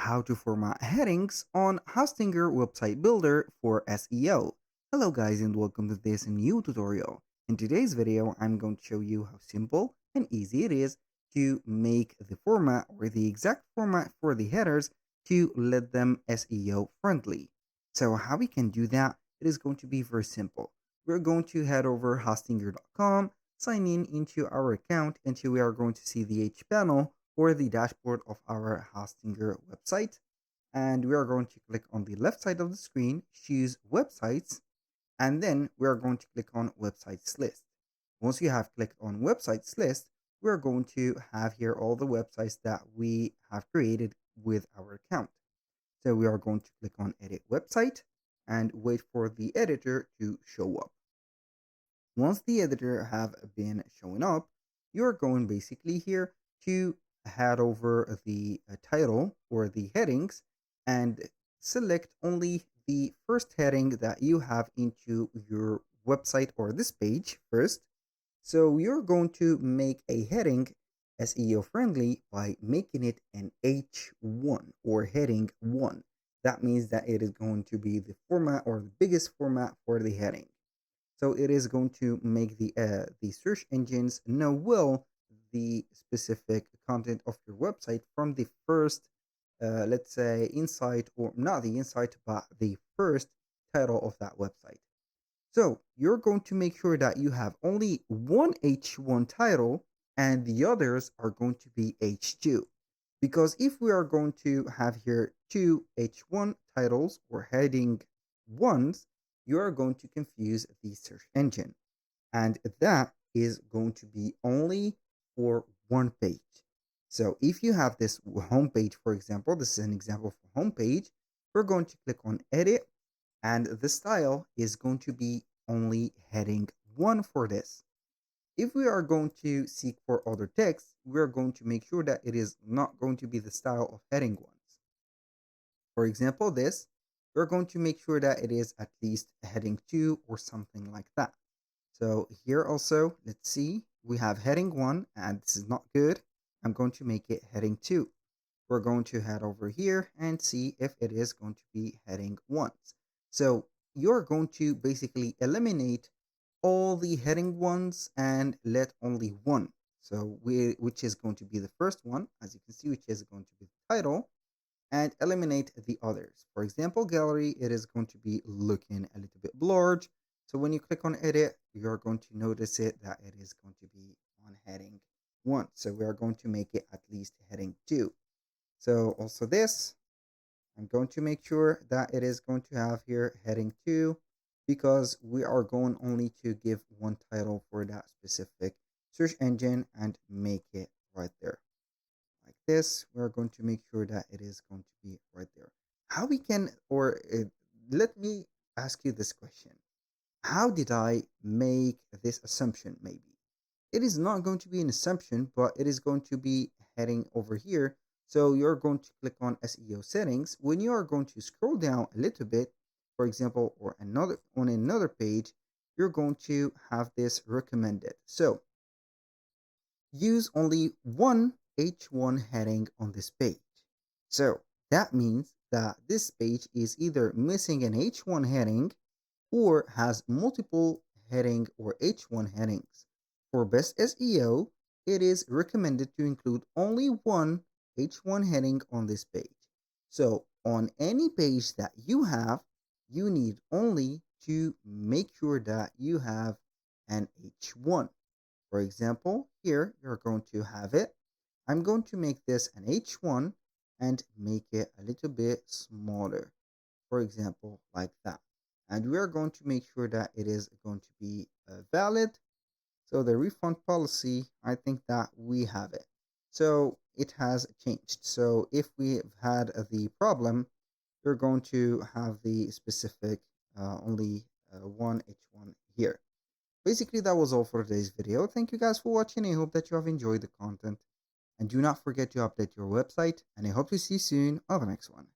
how to format headings on Hostinger website builder for SEO. Hello guys and welcome to this new tutorial. In today's video, I'm going to show you how simple and easy it is to make the format or the exact format for the headers to let them SEO friendly. So how we can do that, it is going to be very simple. We're going to head over hostinger.com, sign in into our account until we are going to see the H panel or the dashboard of our Hostinger website. And we are going to click on the left side of the screen, choose websites, and then we are going to click on websites list. Once you have clicked on websites list, we're going to have here all the websites that we have created with our account. So we are going to click on edit website and wait for the editor to show up. Once the editor have been showing up, you're going basically here to head over the title or the headings and select only the first heading that you have into your website or this page first. So you're going to make a heading SEO friendly by making it an H1 or heading 1. That means that it is going to be the format or the biggest format for the heading. So it is going to make the search engines know well the specific content of your website from the first, let's say, insight, or not the insight, but the first title of that website. So you're going to make sure that you have only one H1 title and the others are going to be H2. Because if we are going to have here two H1 titles or heading ones, you are going to confuse the search engine. And that is going to be only for one page. So if you have this home page, for example, this is an example for home page, we're going to click on edit and the style is going to be only heading 1 for this. If we are going to seek for other text, we're going to make sure that it is not going to be the style of heading 1s. For example, this, we're going to make sure that it is at least heading 2 or something like that. So here also, let's see, we have heading 1 and this is not good. I'm going to make it heading 2. We're going to head over here and see if it is going to be heading 1. So you're going to basically eliminate all the heading 1s and let only one. So which is going to be the first one, as you can see, which is going to be the title, and eliminate the others. For example, gallery, it is going to be looking a little bit blurred. So when you click on edit, you're going to notice it that it is going to be on heading 1. So we are going to make it at least heading 2. So also this, I'm going to make sure that it is going to have here heading 2 because we are going only to give one title for that specific search engine and make it right there. Like this, we're going to make sure that it is going to be right there. How we can, let me ask you this question. How did I make this assumption maybe? It is not going to be an assumption, but it is going to be heading over here. So you're going to click on SEO settings. When you are going to scroll down a little bit, for example, or on another page, you're going to have this recommended. So use only one H1 heading on this page. So that means that this page is either missing an H1 heading or has multiple heading or H1 headings. For best SEO, it is recommended to include only one H1 heading on this page. So on any page that you have, you need only to make sure that you have an H1. For example, here you're going to have it. I'm going to make this an H1 and make it a little bit smaller. For example, like that. And we are going to make sure that it is going to be valid. So the refund policy, I think that we have it. So it has changed. So if we have had the problem, you're going to have the specific only one H1 here. Basically, that was all for today's video. Thank you guys for watching. I hope that you have enjoyed the content. And do not forget to update your website. And I hope to see you soon on the next one.